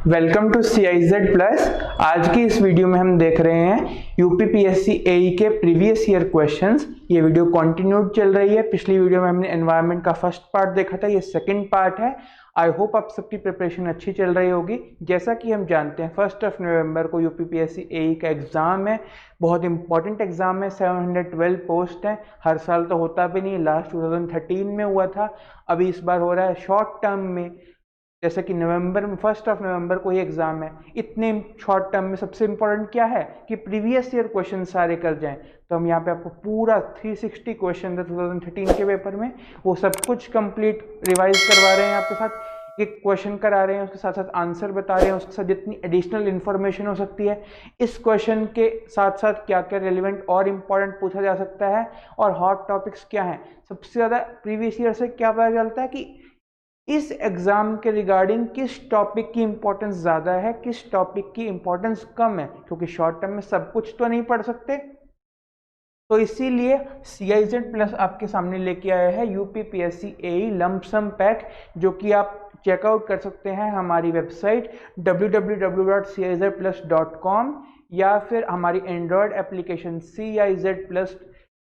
Welcome to CIZ plus. आज की इस वीडियो में हम देख रहे हैं यूपीपीएससी एई के प्रीवियस ईयर क्वेश्चंस। ये वीडियो कंटिन्यूड चल रही है। पिछली वीडियो में हमने एनवायरनमेंट का फर्स्ट पार्ट देखा था, ये सेकंड पार्ट है। आई होप आप सबकी प्रिपरेशन अच्छी चल रही होगी। जैसा कि हम जानते हैं 1 नवंबर को यूपीपीएससी एई का एग्जाम है, बहुत इंपॉर्टेंट एग्जाम है। 712 पोस्ट है। हर साल तो होता भी नहीं, लास्ट 2013 में हुआ था, अभी इस बार हो रहा है शॉर्ट टर्म में। जैसे कि नवंबर में 1 नवंबर को ही एग्जाम है। इतने शॉर्ट टर्म में सबसे इंपॉर्टेंट क्या है कि प्रीवियस ईयर क्वेश्चन सारे कर जाएं। तो हम यहाँ पे आपको पूरा 360 क्वेश्चन 2013 के पेपर में वो सब कुछ कंप्लीट रिवाइज करवा रहे हैं। आपके साथ एक क्वेश्चन करा रहे हैं, उसके साथ साथ आंसर बता रहे हैं, उसके साथ जितनी एडिशनल इन्फॉर्मेशन हो सकती है, इस क्वेश्चन के साथ साथ क्या क्या रेलिवेंट और इम्पॉर्टेंट पूछा जा सकता है और हॉट टॉपिक्स क्या हैं। सबसे ज़्यादा प्रीवियस ईयर से क्या पता चलता है कि इस एग्जाम के रिगार्डिंग किस टॉपिक की इंपॉर्टेंस ज़्यादा है, किस टॉपिक की इंपॉर्टेंस कम है, क्योंकि शॉर्ट टर्म में सब कुछ तो नहीं पढ़ सकते। तो इसीलिए CIZ प्लस आपके सामने लेके आया है यूपीपीएससी एई लमसम पैक, जो कि आप चेकआउट कर सकते हैं हमारी वेबसाइट www.cizplus.com या फिर हमारी Android application CIZ plus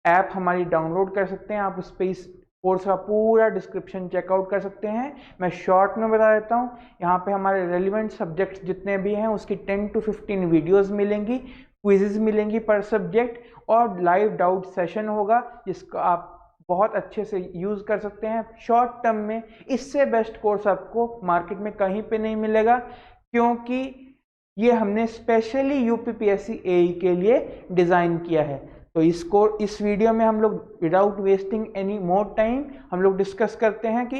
app हमारी डाउनलोड कर सकते हैं। आप उस पर इस कोर्स का पूरा डिस्क्रिप्शन चेकआउट कर सकते हैं। मैं शॉर्ट में बता देता हूँ, यहाँ पे हमारे रेलिवेंट सब्जेक्ट्स जितने भी हैं उसकी 10 to 15 वीडियोस मिलेंगी, क्विजेज मिलेंगी पर सब्जेक्ट, और लाइव डाउट सेशन होगा जिसका आप बहुत अच्छे से यूज़ कर सकते हैं शॉर्ट टर्म में। इससे बेस्ट कोर्स आपको मार्केट में कहीं पे नहीं मिलेगा, क्योंकि ये हमने स्पेशली यूपीपीएससी एई के लिए डिज़ाइन किया है। तो इस वीडियो में हम लोग without wasting any more time हम लोग डिस्कस करते हैं कि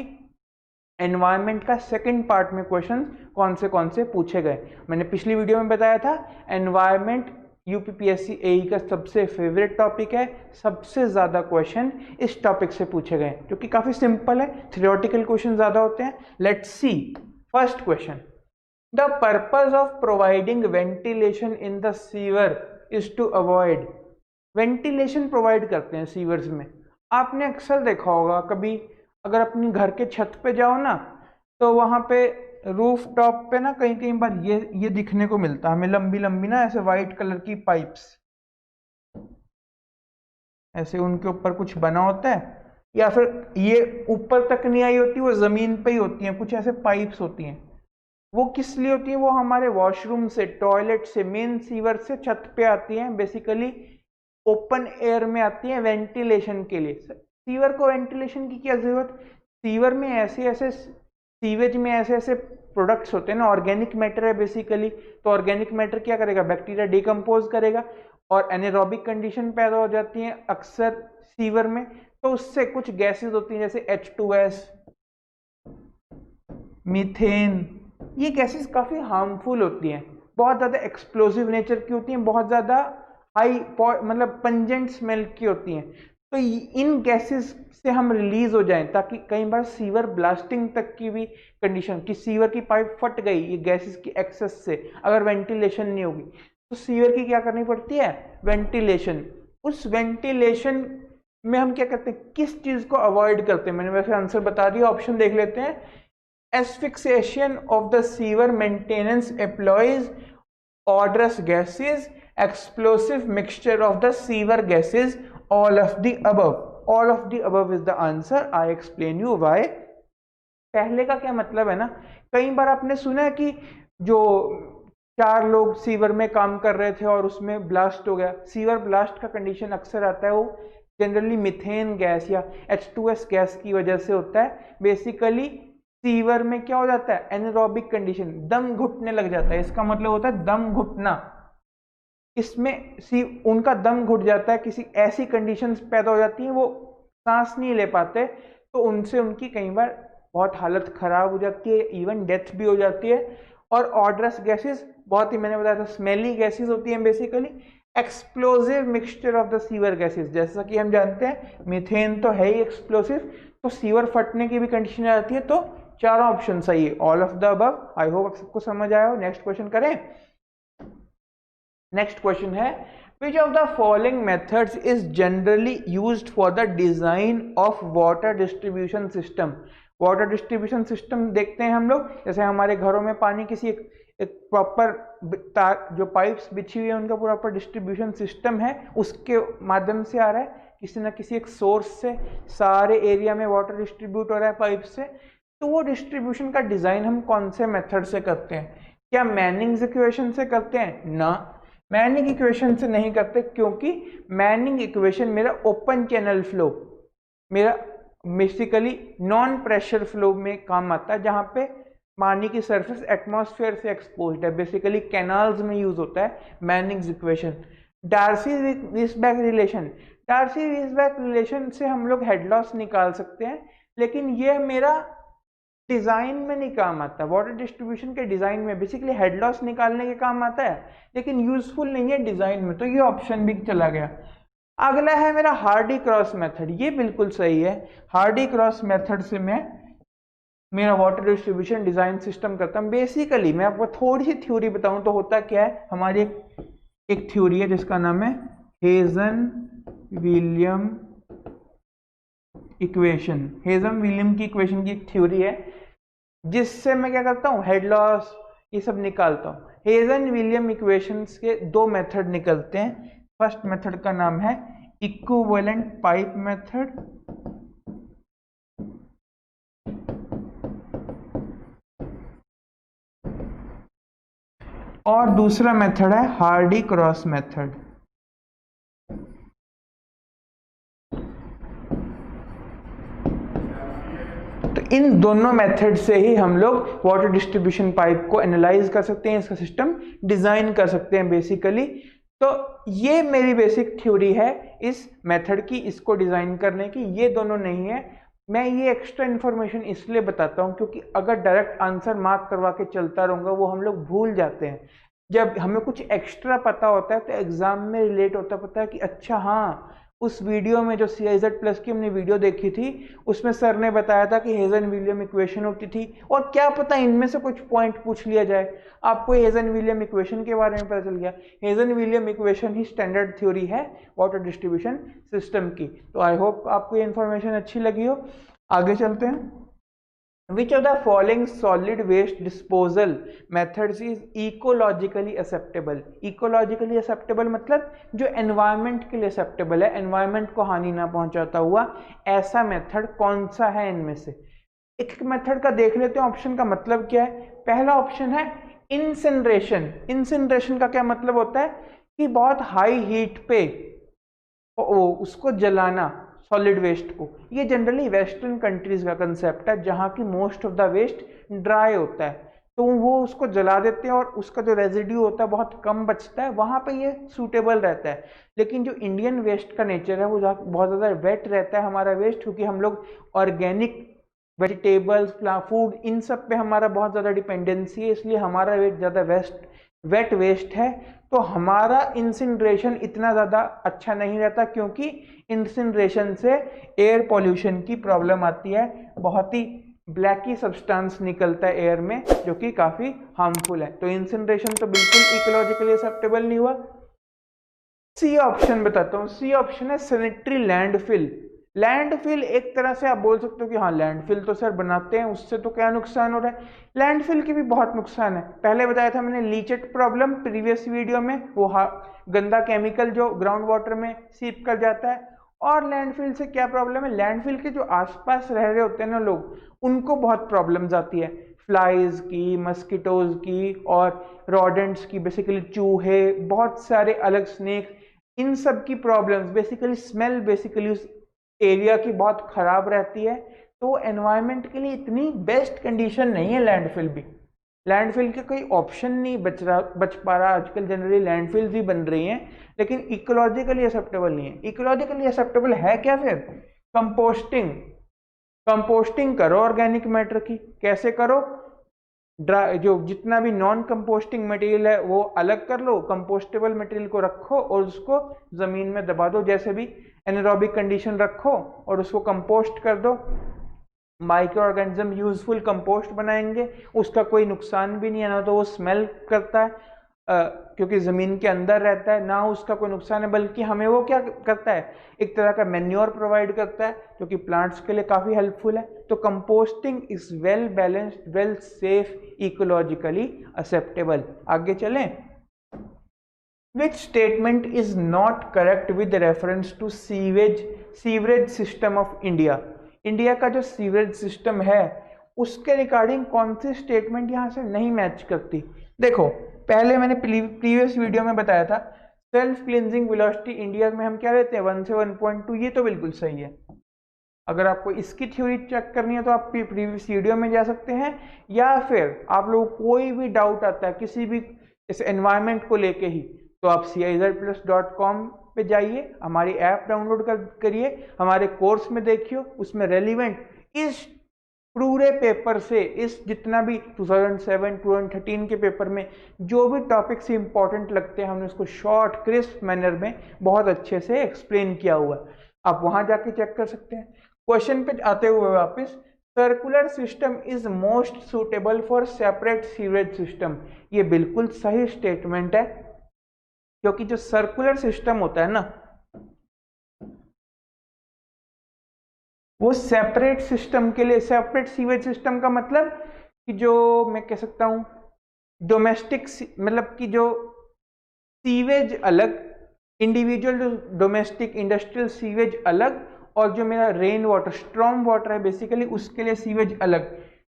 एनवायरनमेंट का सेकंड पार्ट में क्वेश्चन कौन से पूछे गए। मैंने पिछली वीडियो में बताया था एनवायरनमेंट यूपीपीएससी एई का सबसे फेवरेट टॉपिक है। सबसे ज़्यादा क्वेश्चन इस टॉपिक से पूछे गए, जो कि काफ़ी सिंपल है, थ्योरेटिकल क्वेश्चन ज़्यादा होते हैं। Let's see first question. The purpose of providing ventilation in the sewer is to avoid. Ventilation provide करते हैं सीवर्स में। आपने अक्सर देखा होगा, कभी अगर अपनी घर के छत पे जाओ ना, तो वहाँ पे रूफ टॉप पे ना कहीं कहीं बार ये दिखने को मिलता है हमें, लंबी लंबी ना ऐसे वाइट कलर की पाइप्स, ऐसे उनके ऊपर कुछ बना होता है, या फिर ये ऊपर तक नहीं आई होती, वो जमीन पे ही होती हैं, कुछ ऐसे पाइप्स होती हैं। वो किस लिए होती हैं? वो हमारे वॉशरूम से, टॉयलेट से, मेन सीवर से छत पे आती हैं, बेसिकली ओपन एयर में आती है वेंटिलेशन के लिए। सीवर को वेंटिलेशन की क्या जरूरत? सीवर में सीवेज में ऐसे ऐसे प्रोडक्ट्स होते हैं ना, ऑर्गेनिक मैटर है बेसिकली। तो ऑर्गेनिक मैटर क्या करेगा? बैक्टीरिया डिकम्पोज करेगा और एनेरोबिक कंडीशन पैदा हो जाती है अक्सर सीवर में। तो उससे कुछ गैसेस होती हैं जैसे H2S, मीथेन। ये गैसेस काफी हार्मफुल होती हैं, बहुत ज्यादा एक्सप्लोसिव नेचर की होती हैं, बहुत ज्यादा हाई मतलब पंजेंट स्मेल की होती हैं। तो इन गैसेस से हम रिलीज हो जाएं, ताकि कई बार सीवर ब्लास्टिंग तक की भी कंडीशन, कि सीवर की पाइप फट गई ये गैसेस की एक्सेस से, अगर वेंटिलेशन नहीं होगी तो सीवर की क्या करनी पड़ती है? वेंटिलेशन। उस वेंटिलेशन में हम क्या करते हैं, किस चीज को अवॉइड करते हैं? मैंने वैसे आंसर बता दिया, ऑप्शन देख लेते हैं। Asphyxiation of the sewer maintenance employees odorous gases, explosive mixture of the sewer gases, all of the above. All of the above is the answer. I explain you why. पहले का क्या मतलब है ना, कई बार आपने सुना है कि जो 4 लोग सीवर में काम कर रहे थे और उसमें ब्लास्ट हो गया। सीवर ब्लास्ट का कंडीशन अक्सर आता है, वो जनरली मिथेन गैस या H2S गैस की वजह से होता है। बेसिकली सीवर में क्या हो जाता है? एनारोबिक कंडीशन, दम घुटने लग जाता है। इसका मतलब होता है दम घुटना। इसमें उनका दम घुट जाता है, किसी ऐसी कंडीशंस पैदा हो जाती हैं, वो सांस नहीं ले पाते, तो उनसे उनकी कई बार बहुत हालत खराब हो जाती है, इवन डेथ भी हो जाती है। और ऑडरस गैसेस, बहुत ही मैंने बताया था, स्मेली गैसेस होती हैं basically. Explosive mixture of the sewer gases, जैसा कि हम जानते हैं मीथेन तो है ही एक्सप्लोसिव, तो सीवर फटने की भी कंडीशन आ जाती है। तो चारों ऑप्शन सही है, all of the above. I hope सबको समझ आया हो। नेक्स्ट क्वेश्चन करें। नेक्स्ट क्वेश्चन है, which of the following methods is generally used for the design of water distribution system? Water distribution system देखते हैं हम लोग, जैसे हमारे घरों में पानी किसी एक प्रॉपर तार जो पाइप्स बिछी हुई है उनका प्रॉपर डिस्ट्रीब्यूशन सिस्टम है, उसके माध्यम से आ रहा है, किसी ना किसी एक सोर्स से सारे एरिया में वाटर डिस्ट्रीब्यूट हो रहा है पाइप से। तो वो डिस्ट्रीब्यूशन का डिजाइन हम कौन से मेथड से करते हैं? क्या मैनिंग्स इक्वेशन से करते हैं? ना, मैनिंग इक्वेशन से नहीं करते, क्योंकि मैनिंग इक्वेशन मेरा ओपन चैनल फ्लो, मेरा बेसिकली नॉन प्रेशर फ्लो में काम आता है, जहां पे पानी की सरफेस एटमॉस्फेयर से एक्सपोज्ड है, बेसिकली कैनाल्स में यूज होता है मैनिंग्स इक्वेशन। डार्सी-वीसबैक रिलेशन, डार्सी-वीसबैक रिलेशन से हम लोग हेड लॉस निकाल सकते हैं, लेकिन ये मेरा डिजाइन में नहीं काम आता। वाटर डिस्ट्रीब्यूशन के डिजाइन में बेसिकली हेड लॉस निकालने के काम आता है, लेकिन यूजफुल नहीं है डिजाइन में, तो ये ऑप्शन भी चला गया। अगला है मेरा हार्डी क्रॉस मेथड, ये बिल्कुल सही है। हार्डी क्रॉस मेथड से मैं मेरा वाटर डिस्ट्रीब्यूशन डिजाइन सिस्टम करता हूँ। बेसिकली मैं आपको थोड़ी सी थ्योरी बताऊं तो होता क्या है, हमारी एक थ्योरी है जिसका नाम है हेजन विलियम इक्वेशन। हेजन विलियम की इक्वेशन की एक थ्योरी है, जिससे मैं क्या करता हूँ, हेड लॉस ये सब निकालता हूँ। हेजन विलियम इक्वेशंस के दो मेथड निकलते हैं। फर्स्ट मेथड का नाम है इक्विवेलेंट पाइप मेथड, और दूसरा मेथड है हार्डी क्रॉस मेथड। तो इन दोनों मेथड से ही हम लोग वाटर डिस्ट्रीब्यूशन पाइप को एनालाइज कर सकते हैं, इसका सिस्टम डिजाइन कर सकते हैं बेसिकली। तो ये मेरी बेसिक थ्योरी है इस मेथड की, इसको डिजाइन करने की। ये दोनों नहीं है, मैं ये एक्स्ट्रा इन्फॉर्मेशन इसलिए बताता हूँ क्योंकि अगर डायरेक्ट आंसर मार्क करवा के चलता रहूँगा वो हम लोग भूल जाते हैं। जब हमें कुछ एक्स्ट्रा पता होता है तो एग्जाम में रिलेट होता पता है कि अच्छा हाँ, उस वीडियो में जो CIZ प्लस की हमने वीडियो देखी थी उसमें सर ने बताया था कि हेजन विलियम इक्वेशन होती थी, और क्या पता इनमें से कुछ पॉइंट पूछ लिया जाए, आपको हेजन विलियम इक्वेशन के बारे में पता चल गया। हेजन विलियम इक्वेशन ही स्टैंडर्ड थ्योरी है वाटर डिस्ट्रीब्यूशन सिस्टम की। तो आई होप आपको ये इन्फॉर्मेशन अच्छी लगी हो। आगे चलते हैं। Which of the following solid waste disposal methods is ecologically acceptable? Ecologically acceptable मतलब जो environment के लिए acceptable है, environment को हानि ना पहुंचाता हुआ, ऐसा मेथड कौन सा है इनमें से? एक मेथड का देख लेते हैं ऑप्शन का मतलब क्या है। पहला ऑप्शन है इंसिनरेशन। इंसिनरेशन का क्या मतलब होता है कि बहुत हाई हीट पे उसको जलाना, सॉलिड वेस्ट को। ये जनरली वेस्टर्न कंट्रीज का कंसेप्ट है, जहाँ की most of the waste dry होता है, तो वो उसको जला देते हैं और उसका जो रेजिड्यू होता है बहुत कम बचता है, वहाँ पे ये सूटेबल रहता है। लेकिन जो इंडियन वेस्ट का नेचर है वो बहुत ज़्यादा वेट रहता है हमारा वेस्ट, क्योंकि हम लोग ऑर्गेनिक वेजिटेबल्स, फूड, इन सब पे हमारा बहुत ज़्यादा डिपेंडेंसी है, इसलिए हमारा वेट ज़्यादा वेट वेस्ट है। तो हमारा इंसिनरेशन इतना ज़्यादा अच्छा नहीं रहता, क्योंकि इंसिनरेशन से एयर पॉल्यूशन की प्रॉब्लम आती है, बहुत ही ब्लैकी सब्सटेंस निकलता है एयर में जो कि काफ़ी हार्मफुल है। तो इंसिनरेशन तो बिल्कुल इकोलॉजिकली एक्सेप्टेबल नहीं हुआ। सी ऑप्शन बताता हूँ। सी ऑप्शन है सैनिटरी लैंडफिल। लैंडफिल एक तरह से आप बोल सकते हो कि हाँ लैंडफिल तो सर बनाते हैं, उससे तो क्या नुकसान हो रहा है। लैंडफिल के भी बहुत नुकसान है। पहले बताया था मैंने लीचेट प्रॉब्लम प्रीवियस वीडियो में, वो गंदा केमिकल जो ग्राउंड वाटर में सीप कर जाता है। और लैंडफिल से क्या प्रॉब्लम है, लैंडफिल के जो आसपास रह रहे होते हैं ना लोग, उनको बहुत प्रॉब्लम्स आती है, फ्लाइज की, मस्किटोज की और रॉडेंट्स की, बेसिकली चूहे, बहुत सारे अलग स्नेक, इन सब की प्रॉब्लम्स, बेसिकली स्मेल बेसिकली उस एरिया की बहुत खराब रहती है। तो एनवायरनमेंट के लिए इतनी बेस्ट कंडीशन नहीं है लैंडफिल भी। लैंडफिल के कोई ऑप्शन नहीं बच पा रहा आजकल, जनरली लैंडफिल भी बन रही हैं, लेकिन इकोलॉजिकली एक्सेप्टेबल नहीं है। इकोलॉजिकली एक्सेप्टेबल है क्या फिर? कंपोस्टिंग। कंपोस्टिंग करो ऑर्गेनिक मैटर की। कैसे करो? जो जितना भी नॉन कंपोस्टिंग मटेरियल है वो अलग कर लो, कंपोस्टेबल मटेरियल को रखो और उसको जमीन में दबा दो, जैसे भी एनारोबिक कंडीशन रखो और उसको कंपोस्ट कर दो। माइक्रो ऑर्गेनिज्म यूजफुल कंपोस्ट बनाएंगे, उसका कोई नुकसान भी नहीं है, ना तो वो स्मेल करता है। क्योंकि ज़मीन के अंदर रहता है, ना उसका कोई नुकसान है, बल्कि हमें वो क्या करता है, एक तरह का मैन्योर प्रोवाइड करता है जो कि प्लांट्स के लिए काफ़ी हेल्पफुल है। तो composting is well balanced, well safe, ecologically acceptable. आगे चलें। Which statement is not correct with reference to sewerage system of India? India का जो सीवरेज सिस्टम है उसके रिगार्डिंग कौन सी स्टेटमेंट यहाँ से नहीं मैच करती? देखो, पहले मैंने प्रीवियस वीडियो में बताया था सेल्फ क्लींजिंग वेलोसिटी इंडिया में हम क्या लेते हैं 1 से 1.2, ये तो बिल्कुल सही है। अगर आपको इसकी थ्योरी चेक करनी है तो आप प्रीवियस वीडियो में जा सकते हैं, या फिर आप लोगों को कोई भी डाउट आता है किसी भी इस एनवायरनमेंट को लेके ही, तो आप CIZplus.com पे जाइए, हमारी ऐप डाउनलोड करिए, हमारे कोर्स में देखिए, उसमें रेलिवेंट इस पूरे पेपर से, इस जितना भी 2007 2013 के पेपर में जो भी टॉपिक्स इंपॉर्टेंट लगते हैं हमने उसको शॉर्ट क्रिस्प मैनर में बहुत अच्छे से एक्सप्लेन किया हुआ है, आप वहां जाके चेक कर सकते हैं। क्वेश्चन पे आते हुए वापस, circular system is most suitable for separate sewerage system, ये बिल्कुल सही स्टेटमेंट है, क्योंकि जो सर्कुलर सिस्टम होता है ना वो सेपरेट सिस्टम के लिए, सेपरेट सीवेज सिस्टम का मतलब कि जो मैं कह सकता हूं डोमेस्टिक, मतलब कि जो सीवेज अलग, इंडिविजुअल जो डोमेस्टिक इंडस्ट्रियल सीवेज अलग, और जो मेरा रेन वाटर स्ट्रॉम वाटर है बेसिकली उसके लिए सीवेज अलग,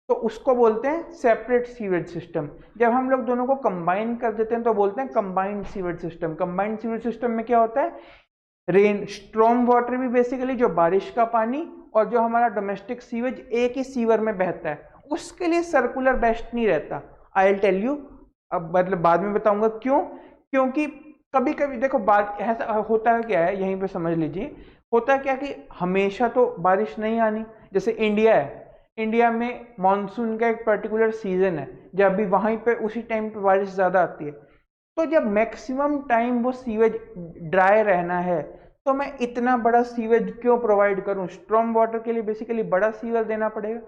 तो उसको बोलते हैं सेपरेट सीवेज सिस्टम। जब हम लोग दोनों को कंबाइन कर देते हैं तो बोलते हैं combined sewage system. Combined sewage system में क्या होता है, रेन स्ट्रॉम वाटर भी बेसिकली जो बारिश का पानी और जो हमारा डोमेस्टिक सीवेज एक ही सीवर में बहता है, उसके लिए सर्कुलर बेस्ट नहीं रहता। आई विल टेल यू, अब मतलब बाद में बताऊंगा क्यों। क्योंकि कभी कभी देखो बात ऐसा होता है, क्या है यहीं पे समझ लीजिए, होता है क्या कि हमेशा तो बारिश नहीं आनी। जैसे इंडिया है, इंडिया में मानसून का एक पर्टिकुलर सीजन है, जब भी वहीं पे उसी टाइम पे बारिश ज्यादा आती है, तो जब मैक्सिमम टाइम वो सीवेज ड्राई रहना है तो मैं इतना बड़ा सीवेज क्यों प्रोवाइड करूं? स्ट्रॉम वाटर के लिए बेसिकली बड़ा सीवर देना पड़ेगा,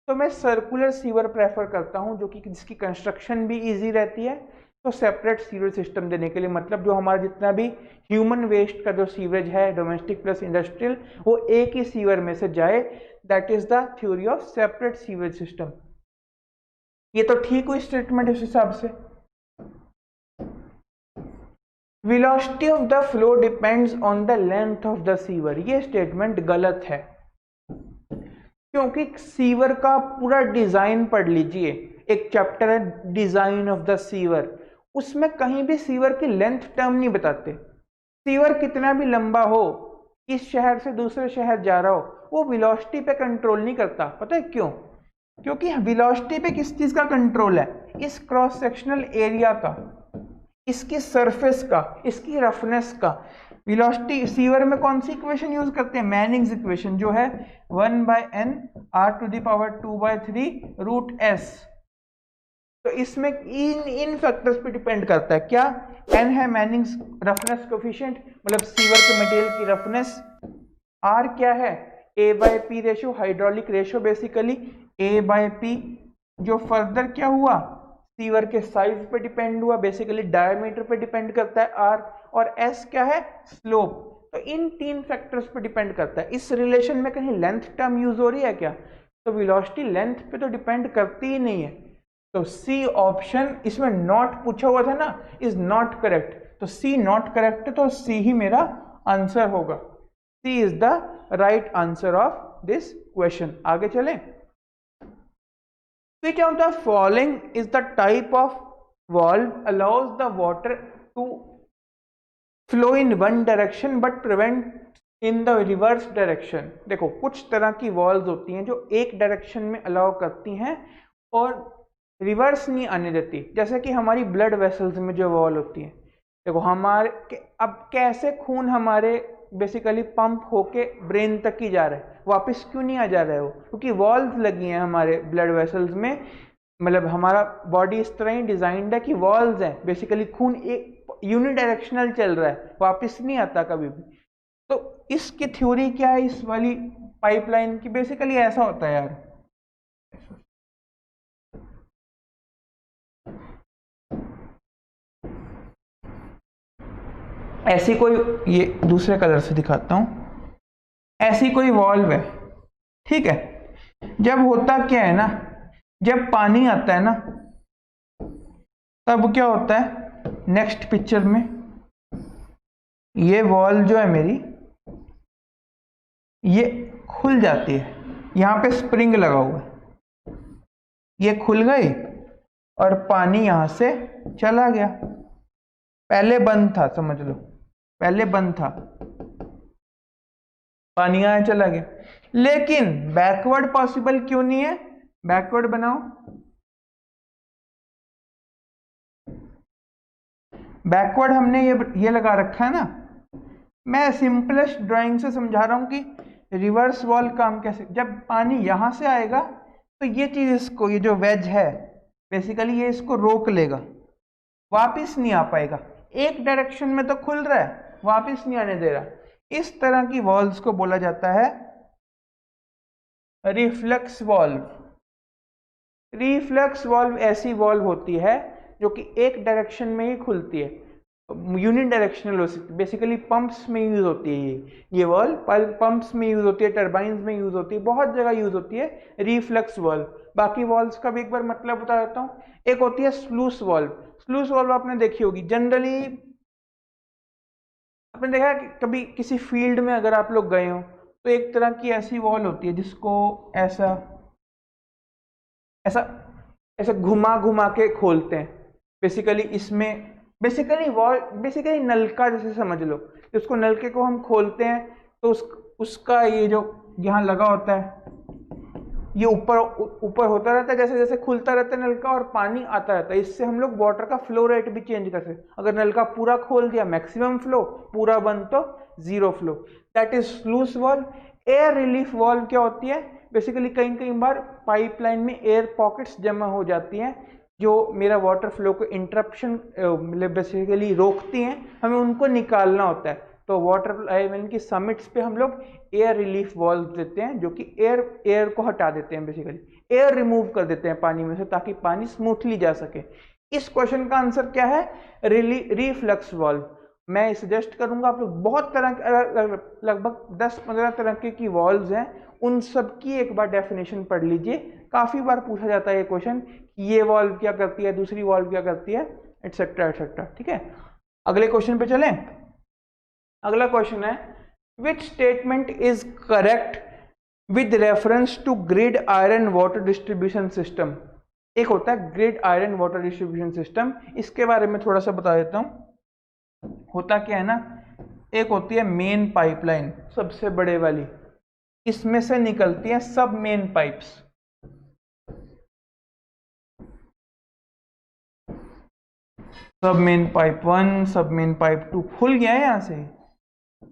तो मैं सर्कुलर सीवर प्रेफर करता हूं, जो कि जिसकी कंस्ट्रक्शन भी इजी रहती है। तो सेपरेट सीवर सिस्टम देने के लिए मतलब जो हमारा जितना भी ह्यूमन वेस्ट का जो सीवरेज है डोमेस्टिक प्लस इंडस्ट्रियल, वो एक ही सीवर में से जाए, that is the theory of separate sewerage system. ये तो ठीक हुई स्टेटमेंट इस हिसाब से। Velocity of the flow depends on the length of the sewer, ये स्टेटमेंट गलत है, क्योंकि सीवर का पूरा डिजाइन पढ़ लीजिए, एक चैप्टर है डिजाइन ऑफ द सीवर, उसमें कहीं भी सीवर की लेंथ टर्म नहीं बताते। सीवर कितना भी लंबा हो, इस शहर से दूसरे शहर जा रहा हो, वो वेलोसिटी पे कंट्रोल नहीं करता। पता है क्यों? क्योंकि वेलोसिटी पे किस चीज का कंट्रोल है? इस क्रॉस सेक्शनल एरिया का, इसकी सरफेस का, इसकी रफनेस का। वेलोसिटी सीवर में कौन सी इक्वेशन यूज करते हैं? मैनिंग्स इक्वेशन, जो है 1/n r⁻²3 √s। तो इसमें इन फैक्टर्स पे डिपेंड करता है। क्या? n है मैनिंग्स रफनेस कोफिशिएंट, मतलब सीवर के मटेरियल की रफनेस। r क्या है? A/P ratio, hydraulic ratio basically A/P, जो फर्दर क्या हुआ, सीवर के साइज पे डिपेंड हुआ, बेसिकली डायमीटर पे डिपेंड करता है r, और s क्या है? स्लोप। तो इन तीन फैक्टर्स पे डिपेंड करता है। इस रिलेशन में कहीं लेंथ टर्म यूज हो रही है क्या? तो वेलोसिटी लेंथ पे तो डिपेंड करती ही नहीं है। तो सी ऑप्शन इसमें नॉट पूछा हुआ था ना, इज नॉट करेक्ट, तो सी नॉट करेक्ट है, तो सी ही मेरा आंसर होगा। C is the right answer of this question. आगे चलें। Which of the following is the type of valve allows the water to flow in one direction but prevent in the reverse direction? देखो, कुछ तरह की valve होती हैं जो एक डायरेक्शन में अलाउ करती हैं और रिवर्स नहीं आने देती, जैसे कि हमारी ब्लड वेसल्स में जो वॉल्व होती है। देखो हमारे अब कैसे खून हमारे बेसिकली पंप होके ब्रेन तक ही जा रहा है, वापस क्यों नहीं आ जा रहा है? वो क्योंकि वॉल्व लगी हैं हमारे ब्लड वेसल्स में, मतलब हमारा बॉडी इस तरह ही डिजाइंड है कि वॉल्व्स हैं, बेसिकली खून एक यूनिडायरेक्शनल चल रहा है, वापस नहीं आता कभी भी। तो इसकी थ्योरी क्या है इस वाली पाइपलाइन की? बेसिकली ऐसा होता है यार, ऐसी कोई, ये दूसरे कलर से दिखाता हूं, ऐसी कोई वॉल्व है, ठीक है। जब होता क्या है ना, जब पानी आता है ना, तब क्या होता है, नेक्स्ट पिक्चर में ये वॉल्व जो है मेरी, ये खुल जाती है, यहां पे स्प्रिंग लगा हुआ है, ये खुल गई और पानी यहां से चला गया। पहले बंद था, समझ लो, पहले बंद था, पानी यहां चला गया। लेकिन बैकवर्ड पॉसिबल क्यों नहीं है? बैकवर्ड बनाओ, बैकवर्ड हमने ये लगा रखा है ना। मैं सिंपलेस्ट ड्राइंग से समझा रहा हूं कि रिवर्स वॉल काम कैसे, जब पानी यहां से आएगा तो ये चीज इसको, ये जो वेज है बेसिकली, ये इसको रोक लेगा, वापिस नहीं आ पाएगा। एक डायरेक्शन में तो खुल रहा है, वापिस नहीं आने दे रहा। इस तरह की वॉल्व्स को बोला जाता है रिफ्लक्स वॉल्व। रिफ्लक्स वॉल्व ऐसी वॉल्व होती है जो कि एक डायरेक्शन में ही खुलती है, यूनिडायरेक्शनल हो सकती है। बेसिकली पंप्स में यूज होती है ये वॉल्व, पंप्स में यूज होती है, टरबाइंस में यूज होती है, बहुत जगह यूज होती है रिफ्लक्स वॉल्व। बाकी वॉल्व्स का भी एक बार मतलब बता देता हूँ। एक होती है स्लूस वॉल्व। स्लूस वॉल्व आपने देखी होगी, जनरली आपने देखा है कि कभी किसी फील्ड में अगर आप लोग गए हो तो एक तरह की ऐसी वॉल होती है जिसको ऐसा ऐसा ऐसा घुमा घुमा के खोलते हैं। बेसिकली इसमें बेसिकली नलका जैसे समझ लो, उसको नलके को हम खोलते हैं तो उसका ये जो यहाँ लगा होता है, ये ऊपर ऊपर होता रहता है, जैसे जैसे खुलता रहता है नलका और पानी आता रहता है। इससे हम लोग वाटर का फ्लो रेट भी चेंज कर सकते हैं। अगर नलका पूरा खोल दिया मैक्सिमम फ्लो, पूरा बंद तो zero flow, that is sluice valve. Air relief valve क्या होती है, बेसिकली कई कई बार पाइपलाइन में एयर पॉकेट्स जमा हो जाती हैं जो मेरा वाटर फ्लो को इंटरप्शन बेसिकली रोकती हैं, हमें उनको निकालना होता है। तो वाटर लाइन की समिट्स पे हम लोग एयर रिलीफ वॉल्व देते हैं जो कि एयर को हटा देते हैं, बेसिकली एयर रिमूव कर देते हैं पानी में से, ताकि पानी स्मूथली जा सके। इस क्वेश्चन का आंसर क्या है, रिफ्लक्स वॉल्व। मैं सजेस्ट करूंगा आप लोग, बहुत तरह के लगभग 10-15 तरह की वॉल्व्स हैं, उन सब की एक बार डेफिनेशन पढ़ लीजिए। काफी बार पूछा जाता है ये क्वेश्चन कि ये वॉल्व क्या करती है, दूसरी वॉल्व क्या करती है, एटसेट्रा एटसेट्रा। ठीक है, अगले क्वेश्चन पे चलें। अगला क्वेश्चन है, which statement is correct with reference to grid iron water distribution system. एक होता है grid iron water distribution system, इसके बारे में थोड़ा सा बता देता हूं। होता क्या है ना, एक होती है मेन पाइपलाइन, सबसे बड़े वाली, इसमें से निकलती हैं सब मेन पाइप्स। सब मेन पाइप 1, सब मेन पाइप 2 खुल गया है यहां से।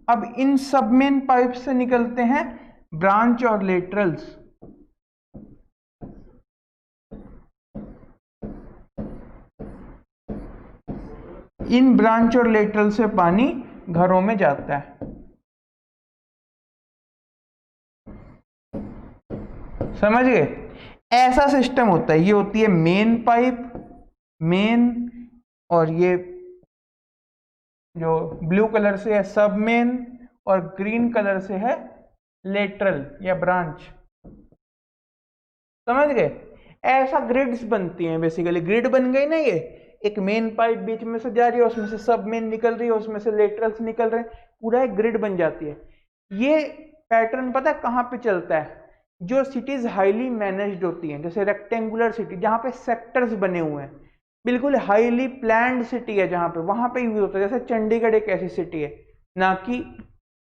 अब इन सब मेन पाइप से निकलते हैं ब्रांच और लेटरल्स। इन ब्रांच और लेटरल से पानी घरों में जाता है। समझ गए, ऐसा सिस्टम होता है। ये होती है मेन पाइप, मेन, और ये जो ब्लू कलर से है सब मेन, और ग्रीन कलर से है लेटरल या ब्रांच। समझ गए, ऐसा ग्रिड्स बनती हैं। बेसिकली ग्रिड बन गई ना, ये एक मेन पाइप बीच में से जा रही है, उसमें से सब मेन निकल रही है, उसमें से लेटरल्स निकल रहे हैं, पूरा एक ग्रिड बन जाती है। ये पैटर्न पता है कहाँ पे चलता है, जो सिटीज हाईली मैनेज्ड होती हैं, जैसे रेक्टेंगुलर सिटी जहाँ पे सेक्टर्स बने हुए हैं, बिल्कुल हाईली प्लान्ड सिटी है जहाँ पे, वहां पे यूज होता है। जैसे चंडीगढ़ एक ऐसी सिटी है, ना कि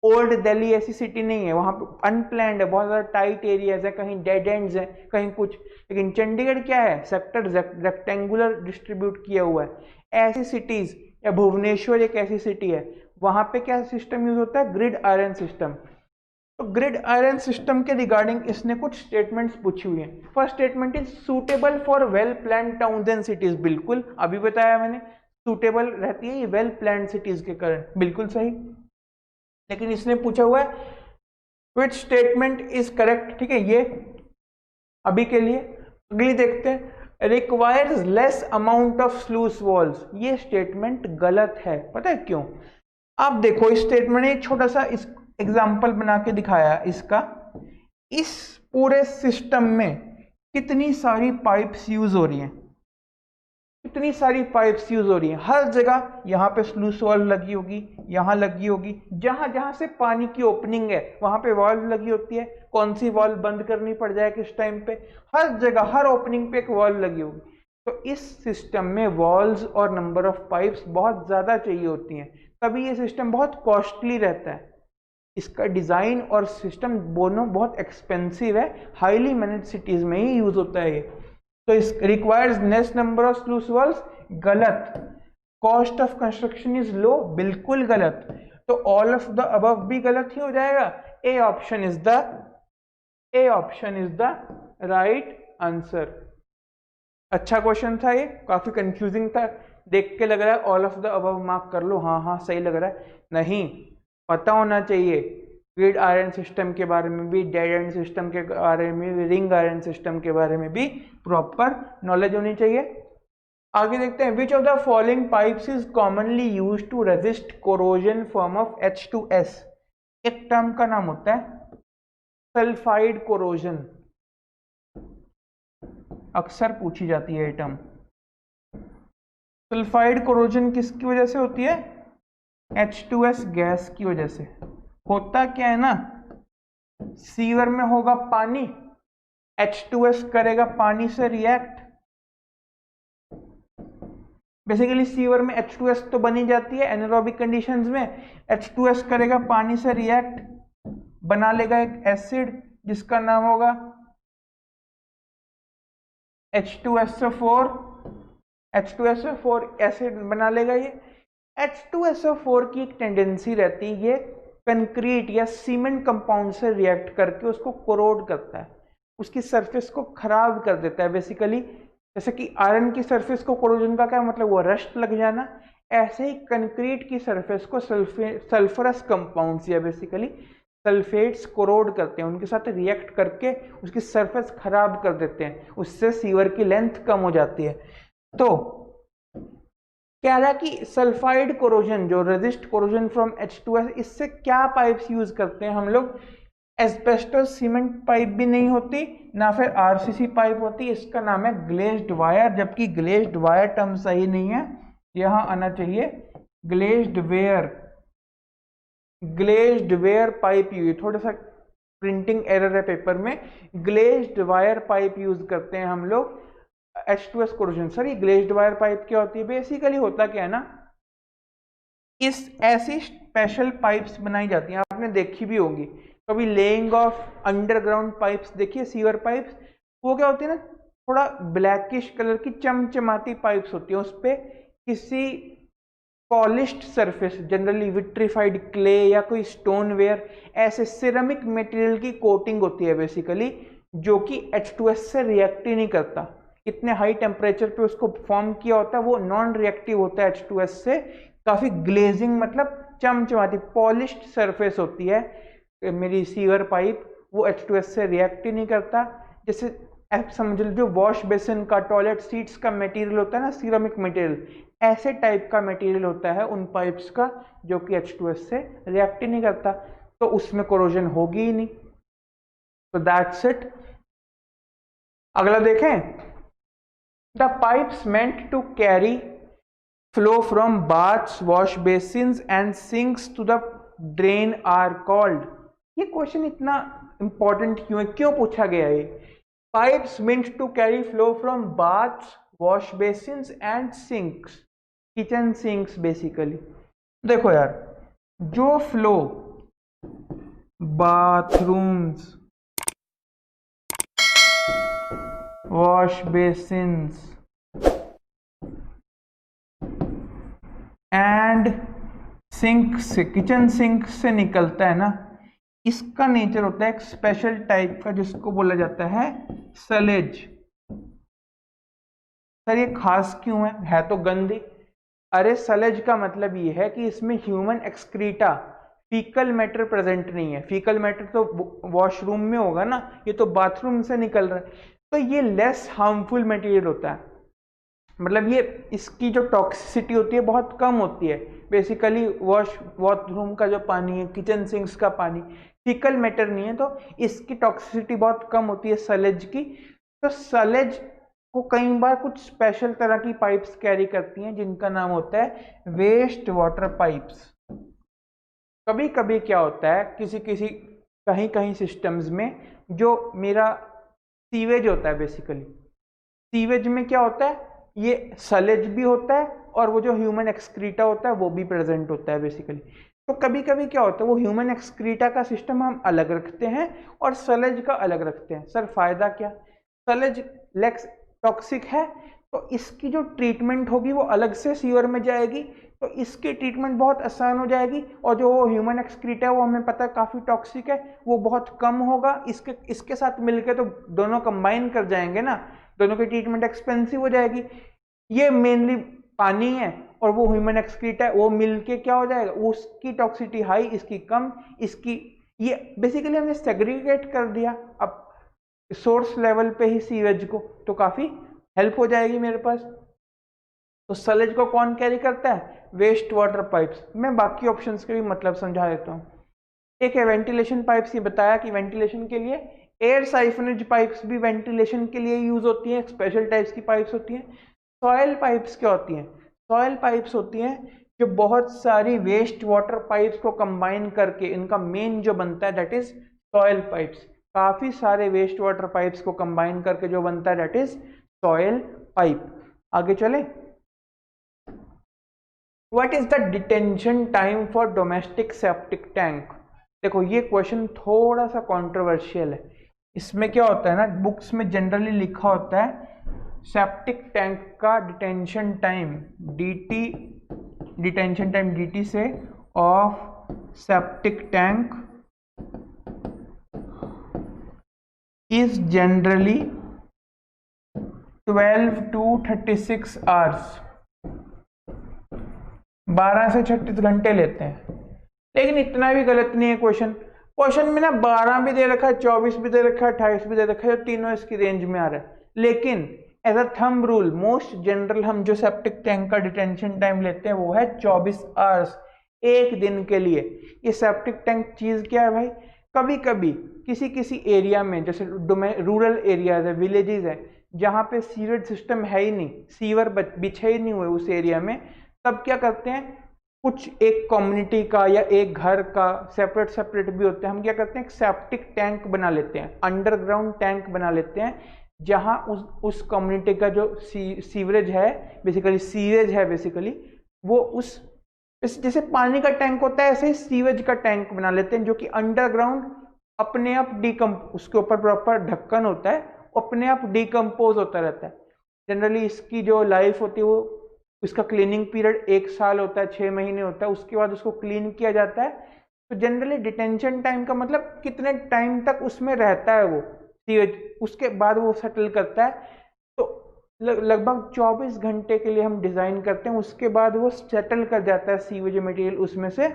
ओल्ड दिल्ली ऐसी सिटी नहीं है, वहां पे अनप्लैंड है, बहुत ज्यादा टाइट एरियाज है, कहीं डेड एंड्स है, कहीं कुछ। लेकिन चंडीगढ़ क्या है, सेक्टर रेक्टेंगुलर डिस्ट्रीब्यूट किया हुआ है। ऐसी सिटीज, या भुवनेश्वर एक ऐसी सिटी है, वहां पे क्या सिस्टम यूज होता है, ग्रिड आयरन सिस्टम। तो ग्रिड आयरन सिस्टम के रिगार्डिंग इसने कुछ स्टेटमेंट्स पूछी हुई हैं। First statement is suitable for well planned towns and cities. बिल्कुल अभी बताया मैंने, सुटेबल रहती है ये वेल प्लान्ड सिटीज के कारण, बिल्कुल सही। लेकिन इसने पूछा हुआ है विच स्टेटमेंट इज करेक्ट, ठीक है, ये अभी के लिए। अगली देखते हैं, requires less amount of sluice walls. ये स्टेटमेंट गलत है, पता है क्यों? आप देखो इस स्टेटमेंट में एक छोटा सा इस एग्जाम्पल बना के दिखाया इसका। इस पूरे सिस्टम में कितनी सारी पाइप्स यूज हो रही हैं, कितनी सारी पाइप्स यूज हो रही हैं। हर जगह यहाँ पे स्लूस वाल्व लगी होगी, यहाँ लगी होगी, जहां जहां से पानी की ओपनिंग है वहां पे वाल्व लगी होती है। कौन सी वाल्व बंद करनी पड़ जाए किस टाइम पे, हर जगह हर ओपनिंग पे एक वाल्व लगी होगी। तो इस सिस्टम में वॉल्व्स और नंबर ऑफ पाइप्स बहुत ज्यादा चाहिए होती हैं, तभी ये सिस्टम बहुत कॉस्टली रहता है। इसका डिजाइन और सिस्टम दोनों बहुत एक्सपेंसिव है, हाईली मैनेज सिटीज में ही यूज होता है ये। तो इस requires next number of sluice valves, गलत। Cost of construction is low, बिल्कुल गलत। तो ऑल ऑफ द अबव भी गलत ही हो जाएगा। A option is the right answer. अच्छा क्वेश्चन था ये, काफी कंफ्यूजिंग था, देख के लग रहा है all of the above mark कर लो, हाँ हाँ सही लग रहा है, नहीं, पता होना चाहिए। ग्रिड आयरन सिस्टम के बारे में भी, डेड एंड सिस्टम के बारे में भी, रिंग आयरन सिस्टम के बारे में भी प्रॉपर नॉलेज होनी चाहिए। आगे देखते हैं, which of the following pipes is commonly used to resist corrosion form of H2S। एक टर्म का नाम होता है सल्फाइड कोरोजन, अक्सर पूछी जाती है ये टर्म। सल्फाइड कोरोजन किसकी वजह से होती है? H2S गैस की वजह से। होता क्या है ना, सीवर में होगा पानी, H2S करेगा पानी से रिएक्ट। बेसिकली सीवर में H2S तो बनी जाती है एनारोबिक कंडीशंस में, H2S करेगा पानी से रिएक्ट, बना लेगा एक एसिड जिसका नाम होगा H2SO4। H2SO4 एसिड बना लेगा ये। H2SO4 की एक टेंडेंसी रहती है, ये कंक्रीट या सीमेंट कंपाउंड से रिएक्ट करके उसको कोरोड करता है, उसकी सरफेस को खराब कर देता है। बेसिकली जैसे कि आयरन की सरफेस को कोरोजन का क्या मतलब, वो रस्ट लग जाना, ऐसे ही कंक्रीट की सरफेस को सल्फरस कंपाउंड्स या बेसिकली सल्फेट्स कोरोड करते हैं, उनके साथ रिएक्ट करके उसकी सरफेस खराब कर देते हैं, उससे सीवर की लेंथ कम हो जाती है। तो कह रहा कि सल्फाइड कोरोजन जो रेजिस्ट कोरोजन फ्रॉम H2S, इससे क्या पाइप्स यूज करते हैं हम लोग? एस्बेस्टोस सीमेंट पाइप भी नहीं होती, ना फिर RCC पाइप होती, इसका नाम है ग्लेज्ड वायर। जबकि ग्लेज्ड वायर टर्म सही नहीं है, यहां आना चाहिए glazed ware. Glazed ware pipe use, थोड़ा सा प्रिंटिंग एरर है पेपर में, ग्लेज्ड वायर पाइप यूज करते हैं हम लोग H2S कोरोजन। सर ये ग्लेज्ड वायर पाइप क्या होती है? बेसिकली होता क्या है ना, इस ऐसी स्पेशल पाइप्स बनाई जाती हैं, आपने देखी भी होंगी कभी, लेइंग ऑफ अंडरग्राउंड पाइप्स देखिए, सीवर पाइप्स, वो क्या होती है ना, थोड़ा ब्लैकिश कलर की चमचमाती पाइप्स होती है, उस पर किसी polished surface, generally vitrified clay या कोई स्टोन वेयर, ऐसे सिरेमिक मटेरियल की कोटिंग होती है बेसिकली, जो कि H2S से रिएक्ट ही नहीं करता। इतने हाई टेम्परेचर पे उसको फॉर्म किया होता है, वो नॉन रिएक्टिव होता है H2S से, काफी ग्लेजिंग मतलब चमचमाती पॉलिश्ड सरफेस होती है मेरी सीवर पाइप, वो H2S से रिएक्ट ही नहीं करता। जैसे आप समझ लो जो वॉश बेसिन का, टॉयलेट सीट्स का मटेरियल होता है ना, सिरेमिक मटेरियल, ऐसे टाइप का मटेरियल होता है उन पाइप्स का, जो कि H2S से रिएक्ट ही नहीं करता, तो उसमें कोरोजन होगी ही नहीं। तो दैट्स इट। अगला देखें, the pipes meant to carry flow from baths, wash basins and sinks to the drain are called. ये क्वेश्चन इतना इंपॉर्टेंट क्यों है, क्यों पूछा गया है? Pipes meant to carry flow from baths, wash basins and sinks, kitchen sinks basically. देखो यार, जो flow bathrooms, wash basins and sink से, किचन सिंक से निकलता है ना, इसका नेचर होता है एक स्पेशल टाइप का, जिसको बोला जाता है सलेज। सर ये खास क्यों है तो गंदी। अरे सलेज का मतलब ये है कि इसमें human excreta, faecal matter present नहीं है। फीकल मैटर तो वॉशरूम में होगा ना, ये तो बाथरूम से निकल रहा है, तो ये लेस हार्मफुल मटेरियल होता है। मतलब ये इसकी जो टॉक्सिसिटी होती है बहुत कम होती है। बेसिकली वॉशरूम का जो पानी है, किचन सिंक्स का पानी फीकल मैटर नहीं है, तो इसकी टॉक्सिसिटी बहुत कम होती है सलेज की। तो सलेज को कई बार कुछ स्पेशल तरह की पाइप्स कैरी करती हैं जिनका नाम होता है वेस्ट वाटर पाइप्स। कभी कभी क्या होता है कहीं कहीं सिस्टम्स में जो मेरा सीवेज होता है, बेसिकली सीवेज में क्या होता है, ये सलेज भी होता है और वो जो ह्यूमन एक्सक्रीटा होता है वो भी प्रेजेंट होता है बेसिकली। तो कभी कभी क्या होता है, वो ह्यूमन एक्सक्रीटा का सिस्टम हम अलग रखते हैं और सलेज का अलग रखते हैं। सर फायदा क्या, सलेज लेक्स टॉक्सिक है तो इसकी जो ट्रीटमेंट होगी वो अलग से सीवर में जाएगी, तो इसकी ट्रीटमेंट बहुत आसान हो जाएगी। और जो ह्यूमन एक्सक्रीटा है वो हमें पता है काफ़ी टॉक्सिक है, वो बहुत कम होगा। इसके साथ मिलके तो दोनों कंबाइन कर जाएंगे ना, दोनों की ट्रीटमेंट एक्सपेंसिव हो जाएगी। ये मेनली पानी है और वो ह्यूमन एक्सक्रीटा है, वो मिलके क्या हो जाएगा, उसकी टॉक्सिसिटी हाई, इसकी कम, इसकी ये बेसिकली हमने सेग्रीगेट कर दिया अब सोर्स लेवल पे ही सीवेज को, तो काफ़ी हेल्प हो जाएगी मेरे पास। तो सलेज को कौन कैरी करता है, वेस्ट वाटर पाइप्स। मैं बाकी ऑप्शंस के भी मतलब समझा देता हूँ। एक है वेंटिलेशन पाइप्स, ये बताया कि वेंटिलेशन के लिए एयर साइफनेज पाइप्स भी वेंटिलेशन के लिए यूज होती हैं, स्पेशल टाइप्स की पाइप्स होती हैं। सॉयल पाइप्स क्या होती हैं, सॉयल पाइप्स होती हैं जो बहुत सारी वेस्ट वाटर पाइप्स को कंबाइन करके इनका मेन जो बनता है दैट इज सॉयल पाइप्स। काफी सारे वेस्ट वाटर पाइप्स को कंबाइन करके जो बनता है दैट इज सॉयल पाइप। आगे चले, what is the detention time for domestic septic tank. देखो ये क्वेश्चन थोड़ा सा कंट्रोवर्शियल है। इसमें क्या होता है ना, बुक्स में जनरली लिखा होता है सेप्टिक टैंक का डिटेंशन टाइम dt से of septic tank is generally 12 to 36 hours, 12 से 36 घंटे लेते हैं। लेकिन इतना भी गलत नहीं है क्वेश्चन में ना 12 भी दे रखा है, 24 भी दे रखा है, 28 भी दे रखा है, तीनों इसकी रेंज में आ रहा है। लेकिन as a thumb rule most general हम जो सेप्टिक टैंक का डिटेंशन टाइम लेते हैं वो है 24 आवर्स, एक दिन के लिए। ये सेप्टिक टैंक चीज क्या है भाई, कभी कभी किसी एरिया में, जैसे रूरल एरियाज है, विलेजेस है, जहाँ पे सीवेज सिस्टम है ही नहीं, सीवर बिछे ही नहीं हुए उस एरिया में, तब क्या करते हैं, कुछ एक कम्युनिटी का या एक घर का सेपरेट भी होते हैं, हम क्या करते हैं एक सेप्टिक टैंक बना लेते हैं, अंडरग्राउंड टैंक बना लेते हैं, जहां उस कम्युनिटी का जो सीवरेज है, बेसिकली सीवेज है बेसिकली, वो उस जैसे पानी का टैंक होता है ऐसे ही सीवेज का टैंक बना लेते हैं, जो कि अंडरग्राउंड अपने आप उसके ऊपर प्रॉपर ढक्कन होता है, अपने आप डिकम्पोज होता रहता है। जनरली इसकी जो लाइफ होती है वो, इसका क्लीनिंग पीरियड 1 साल होता है, 6 महीने होता है, उसके बाद उसको क्लीन किया जाता है। तो जनरली डिटेंशन टाइम का मतलब कितने टाइम तक उसमें रहता है वो सीवेज, उसके बाद वो सेटल करता है। तो लगभग 24 घंटे के लिए हम डिजाइन करते हैं, उसके बाद वो सेटल कर जाता है सीवेज मटेरियल उसमें से।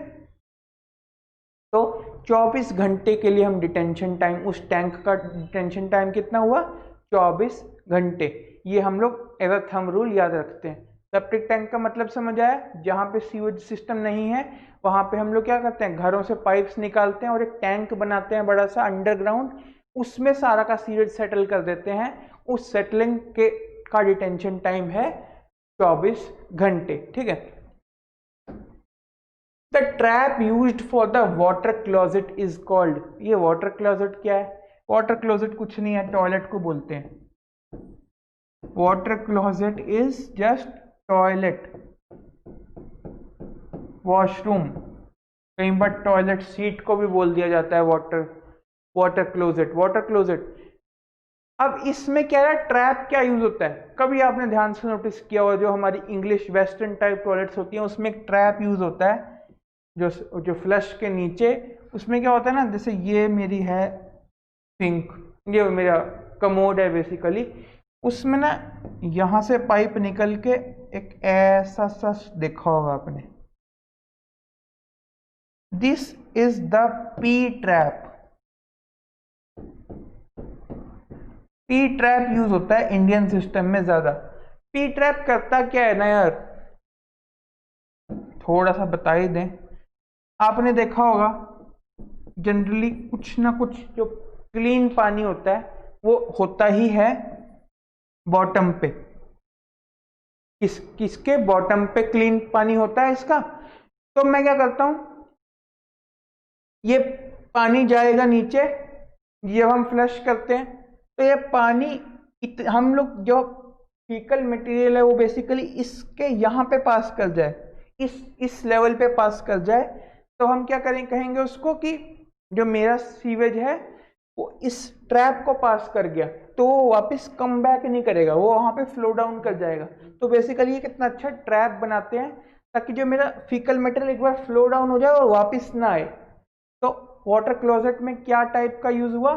तो 24 घंटे के लिए हम डिटेंशन टाइम, उस टैंक का डिटेंशन टाइम कितना हुआ, 24 घंटे। ये हम लोग एज अ थंब रूल याद रखते हैं। सेप्टिक टैंक का मतलब समझ आया, जहां पे सीवेज सिस्टम नहीं है वहां पे हम लोग क्या करते हैं, घरों से पाइप्स निकालते हैं और एक टैंक बनाते हैं बड़ा सा अंडरग्राउंड, उसमें सारा का सीवेज सेटल कर देते हैं। उस सेटलिंग के का डिटेंशन टाइम है 24 घंटे, ठीक है। The trap used for the water closet is called. ये वाटर क्लोजेट क्या है, वाटर क्लोजेट कुछ नहीं है, टॉयलेट को बोलते हैं। Water closet is just toilet, washroom, कई बार टॉयलेट सीट को भी बोल दिया जाता है वाटर क्लोजेट। अब इसमें क्या है, ट्रैप क्या यूज होता है, कभी आपने ध्यान से नोटिस किया होगा, जो हमारी इंग्लिश वेस्टर्न टाइप टॉयलेट्स होती हैं उसमें एक ट्रैप यूज होता है, जो फ्लश के नीचे, उसमें क्या होता है ना, जैसे ये मेरी है सिंक, ये मेरा कमोड है बेसिकली, उसमें ना यहां से पाइप निकल के एक ऐसा सा देखा होगा आपने, this is the P trap. P trap use होता है इंडियन सिस्टम में ज्यादा। पी ट्रैप करता क्या है ना यार, थोड़ा सा बता ही दें। आपने देखा होगा जनरली कुछ ना कुछ जो क्लीन पानी होता है वो होता ही है बॉटम पे। किसके बॉटम पे क्लीन पानी होता है इसका। तो मैं क्या करता हूं, ये पानी जाएगा नीचे, जब हम फ्लश करते हैं तो ये पानी हम लोग जो फीकल मटेरियल है वो बेसिकली इसके यहाँ पे पास कर जाए, इस लेवल पे पास कर जाए, तो हम क्या कहेंगे उसको कि जो मेरा सीवेज है वो इस ट्रैप को पास कर गया, तो वो वापस कम बैक नहीं करेगा, वो वहां पे फ्लो डाउन कर जाएगा। तो बेसिकली ये कितना अच्छा ट्रैप बनाते हैं ताकि जो मेरा फीकल मटेरियल एक बार फ्लो डाउन हो जाए और वापस ना आए। तो वाटर क्लोजेट में क्या टाइप का यूज हुआ,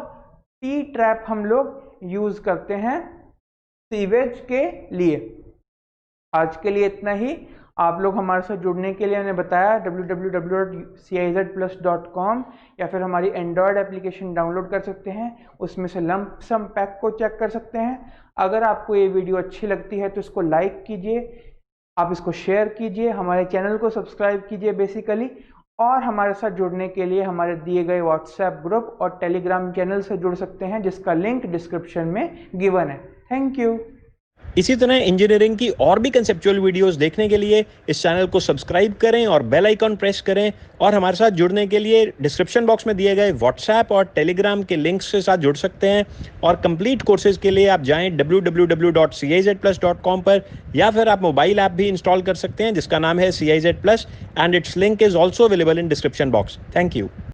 टी ट्रैप हम लोग यूज करते हैं सीवेज के लिए। आज के लिए इतना ही। आप लोग हमारे साथ जुड़ने के लिए मैंने बताया www.cizplus.com, या फिर हमारी एंड्रॉयड एप्लीकेशन डाउनलोड कर सकते हैं, उसमें से लंप सम पैक को चेक कर सकते हैं। अगर आपको ये वीडियो अच्छी लगती है तो इसको लाइक कीजिए, आप इसको शेयर कीजिए, हमारे चैनल को सब्सक्राइब कीजिए बेसिकली, और हमारे साथ जुड़ने के लिए हमारे दिए गए व्हाट्सएप ग्रुप और टेलीग्राम चैनल से जुड़ सकते हैं, जिसका लिंक डिस्क्रिप्शन में गिवन है। Thank you. इसी तरह इंजीनियरिंग की और भी कंसेप्चुअल वीडियोस देखने के लिए इस चैनल को सब्सक्राइब करें और बेल आइकॉन प्रेस करें, और हमारे साथ जुड़ने के लिए डिस्क्रिप्शन बॉक्स में दिए गए व्हाट्सएप और टेलीग्राम के लिंक्स के साथ जुड़ सकते हैं। और कंप्लीट कोर्सेज के लिए आप जाएं www.cizplus.com पर, या फिर आप मोबाइल ऐप भी इंस्टॉल कर सकते हैं जिसका नाम है CIZ Plus, and it's link is also available in description box. Thank you.